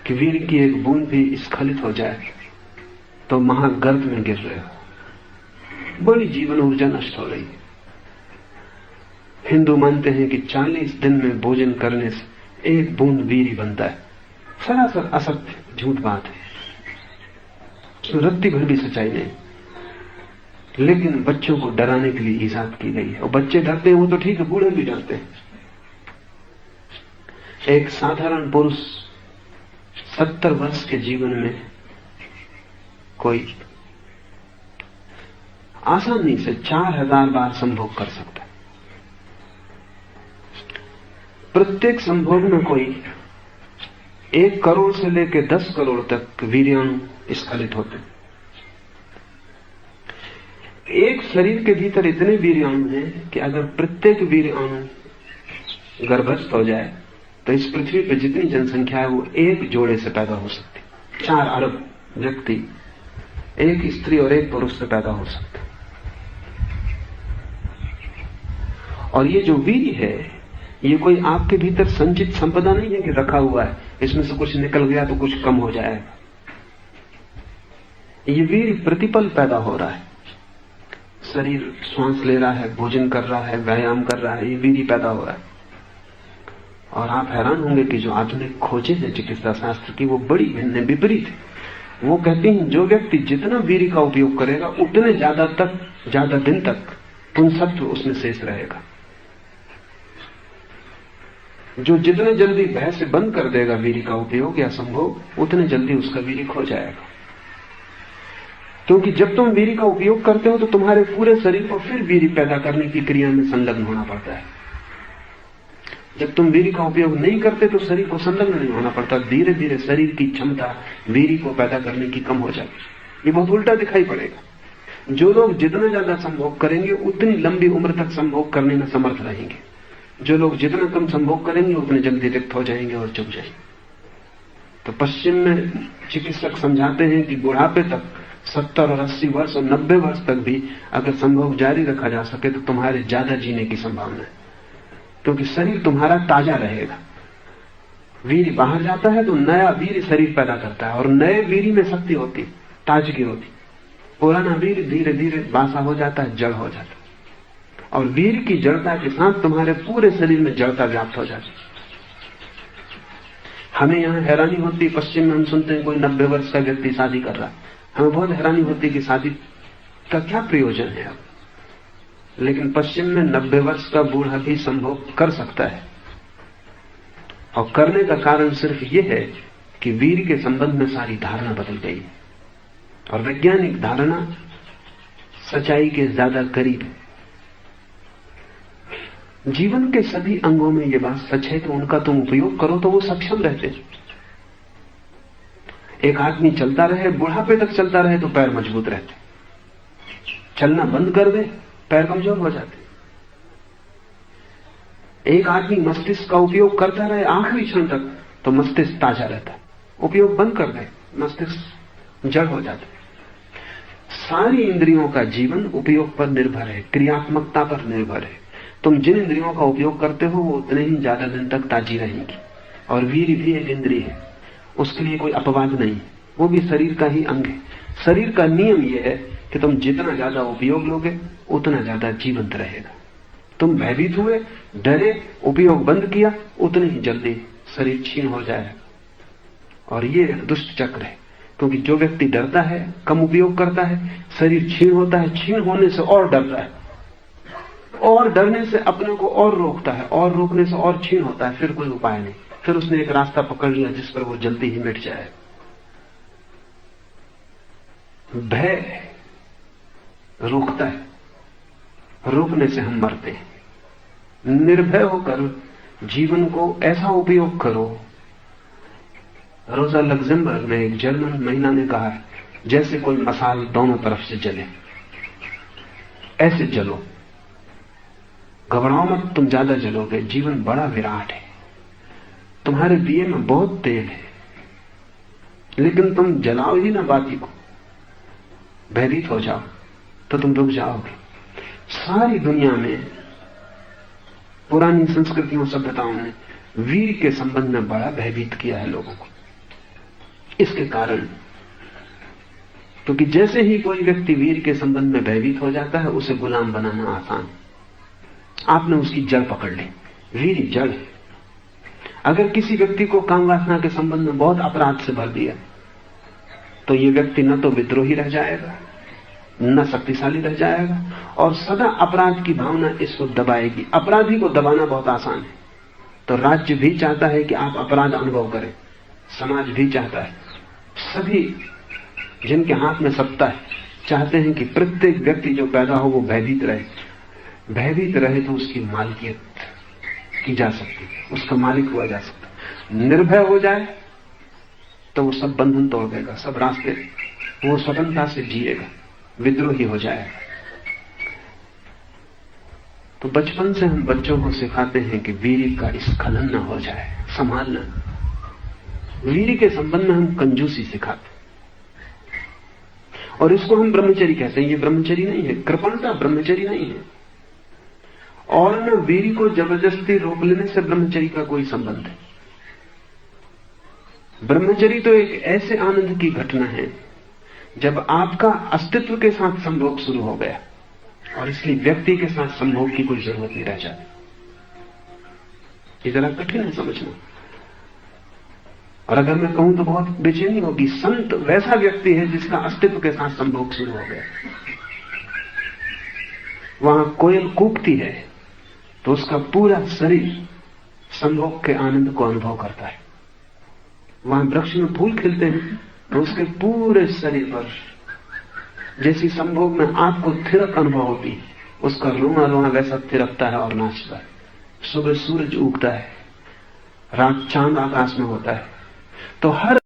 कि वीर की एक बूंद भी स्खलित हो जाए तो महागर्भ में गिर रहे हो, बड़ी जीवन ऊर्जा नष्ट हो रही है। हिंदू मानते हैं कि 40 दिन में भोजन करने से एक बूंद वीर बनता है। सरासर असत्य, झूठ बात है, रत्ती भर भी सच्चाई नहीं। लेकिन बच्चों को डराने के लिए ईजाद की गई है, और बच्चे डरते हैं वो तो ठीक है, बूढ़े भी डरते हैं। एक साधारण पुरुष 70 वर्ष के जीवन में कोई आसानी से 4000 बार संभोग कर सकता है। प्रत्येक संभोग में कोई 1 करोड़ से लेकर 10 करोड़ तक वीर्याणु स्खलित होते हैं। एक शरीर के भीतर इतने वीर्याणु हैं कि अगर प्रत्येक वीर्याणु गर्भस्थ हो जाए तो इस पृथ्वी पर जितनी जनसंख्या है वो एक जोड़े से पैदा हो सकती। 4 अरब व्यक्ति एक स्त्री और एक पुरुष से पैदा हो सकते। और ये जो वीर्य है, ये कोई आपके भीतर संचित संपदा नहीं है कि रखा हुआ है, इसमें से कुछ निकल गया तो कुछ कम हो जाएगा। ये वीर्य प्रतिपल पैदा हो रहा है। शरीर श्वास ले रहा है, भोजन कर रहा है, व्यायाम कर रहा है, ये वीर्य पैदा हो रहा है। और आप हैरान होंगे कि जो आधुनिक खोजें हैं चिकित्सा शास्त्र की, वो बड़ी भिन्न विपरीत है। वो कहती हैं जो व्यक्ति जितना वीर्य का उपयोग करेगा उतने ज्यादा दिन तक पुंसत्व उसमें शेष रहेगा। जो जितने जल्दी भय से बंद कर देगा वीर्य का उपयोग या संभोग, उतने जल्दी उसका वीर्य खो जाएगा। क्योंकि जब तुम वीर्य का उपयोग करते हो तो तुम्हारे पूरे शरीर को फिर वीर्य पैदा करने की क्रिया में संलग्न होना पड़ता है। जब तुम वीर्य का उपयोग नहीं करते तो शरीर को संलग्न नहीं होना पड़ता। धीरे धीरे शरीर की क्षमता वीर्य को पैदा करने की कम हो जाती। ये बहुत उल्टा दिखाई पड़ेगा। जो लोग जितना ज्यादा संभोग करेंगे उतनी लंबी उम्र तक संभोग करने में समर्थ रहेंगे। जो लोग जितना कम संभोग करेंगे उतने जल्दी रिक्त हो जाएंगे और चुक जाएंगे। तो पश्चिम में चिकित्सक समझाते हैं कि बुढ़ापे तक 70 और 80 वर्ष और 90 वर्ष तक भी अगर संभोग जारी रखा जा सके तो तुम्हारे ज्यादा जीने की संभावना है, क्योंकि शरीर तुम्हारा ताजा रहेगा। वीर्य बाहर जाता है तो नया वीर्य शरीर पैदा करता है, और नए वीर्य में शक्ति होती, ताजगी होती। पुराना वीर्य धीरे धीरे बासा हो जाता है, जड़ हो जाता है, और वीर्य की जड़ता के साथ तुम्हारे पूरे शरीर में जड़ता व्याप्त हो जाती। हमें यहाँ हैरानी होती है, पश्चिम में हम सुनते हैं कोई 90 वर्ष का व्यक्ति शादी कर रहा है। हमें बहुत हैरानी होती है कि शादी का क्या प्रयोजन है अब। लेकिन पश्चिम में 90 वर्ष का बूढ़ा भी संभोग कर सकता है, और करने का कारण सिर्फ यह है कि वीर्य के संबंध में सारी धारणा बदल गई, और वैज्ञानिक धारणा सच्चाई के ज्यादा करीब है। जीवन के सभी अंगों में यह बात सच है कि उनका तुम उपयोग करो तो वो सक्षम रहते। एक आदमी चलता रहे, बुढ़ापे तक चलता रहे तो पैर मजबूत रहते। चलना बंद कर दे, पैर कमजोर हो जाते। एक आदमी मस्तिष्क का उपयोग करता रहे आखिरी क्षण तक तो मस्तिष्क ताजा रहता। उपयोग बंद कर दे, मस्तिष्क जड़ हो जाता। सारी इंद्रियों का जीवन उपयोग पर निर्भर है, क्रियात्मकता पर निर्भर है। तुम जिन इंद्रियों का उपयोग करते हो वो उतने ही ज्यादा दिन तक ताजी रहेंगी। और वीर्य भी एक इंद्रिय है, उसके लिए कोई अपवाद नहीं, वो भी शरीर का ही अंग है। शरीर का नियम यह है कि तुम जितना ज्यादा उपयोग लोगे उतना ज्यादा जीवंत रहेगा। तुम भयभीत हुए, डरे, उपयोग बंद किया, उतने ही जल्दी शरीर क्षीण हो जाएगा। और ये दुष्ट चक्र है, क्योंकि जो व्यक्ति डरता है, कम उपयोग करता है, शरीर क्षीण होता है, क्षीण होने से और डरता है, और डरने से अपने को और रोकता है, और रोकने से और क्षीण होता है। फिर कोई उपाय नहीं, फिर उसने एक रास्ता पकड़ लिया जिस पर वो जल्दी ही मिट जाए। भय रोकता है, रोकने से हम मरते हैं। निर्भय होकर जीवन को ऐसा उपयोग करो। रोजा लग्जमबर्ग में एक जर्मन महिला ने कहा, जैसे कोई मसाल दोनों तरफ से जले, ऐसे जलो। घबराओ मत, तुम ज्यादा जलोगे। जीवन बड़ा विराट है, तुम्हारे दिए में बहुत तेल है, लेकिन तुम जलाओ ही ना बाती को, भयभीत हो जाओ तो तुम रुक जाओगे। सारी दुनिया में पुरानी संस्कृतियों सभ्यताओं ने वीर के संबंध में बड़ा भयभीत किया है लोगों को। इसके कारण, क्योंकि जैसे ही कोई व्यक्ति वीर के संबंध में भयभीत हो जाता है, उसे गुलाम बनाना आसान। आपने उसकी जड़ पकड़ ली, वीर जड़ है। अगर किसी व्यक्ति को काम वासना के संबंध में बहुत अपराध से भर दिया, तो ये व्यक्ति न तो विद्रोही रह जाएगा, न शक्तिशाली रह जाएगा, और सदा अपराध की भावना इसको दबाएगी। अपराधी को दबाना बहुत आसान है। तो राज्य भी चाहता है कि आप अपराध अनुभव करें, समाज भी चाहता है, सभी जिनके हाथ में सत्ता है चाहते हैं कि प्रत्येक व्यक्ति जो पैदा हो वो भयभीत रहे। भयभीत रहे तो उसकी मालिकियत की जा सकती है, उसका मालिक हुआ जा सकता है। निर्भय हो जाए तो वो सब बंधन तोड़ देगा, सब रास्ते, वो स्वतंत्रता से जिएगा। विद्रोही हो जाएगा। तो बचपन से हम बच्चों को सिखाते हैं कि वीर का स्खलन न हो जाए, संभालना। वीर के संबंध में हम कंजूसी सिखाते, और इसको हम ब्रह्मचर्य कहते हैं। ये ब्रह्मचर्य नहीं है, कृपणता ब्रह्मचर्य नहीं है। और न वीर को जबरदस्ती रोक लेने से ब्रह्मचर्य का कोई संबंध है। ब्रह्मचर्य तो एक ऐसे आनंद की घटना है जब आपका अस्तित्व के साथ संभोग शुरू हो गया, और इसलिए व्यक्ति के साथ संभोग की कोई जरूरत नहीं रह जाती। ये जरा कठिन है समझना, और अगर मैं कहूं तो बहुत बेचैनी होगी। संत वैसा व्यक्ति है जिसका अस्तित्व के साथ संभोग शुरू हो गया। वहां कोयल कूकती है तो उसका पूरा शरीर संभोग के आनंद को अनुभव करता है। वहां वृक्ष में फूल खिलते हैं तो उसके पूरे शरीर पर जैसी संभोग में आपको थिरक अनुभव होती है, उसका रोना रोना वैसा थिरकता है और नाचता है। सुबह सूरज उगता है, रात चांद आकाश में होता है, तो हर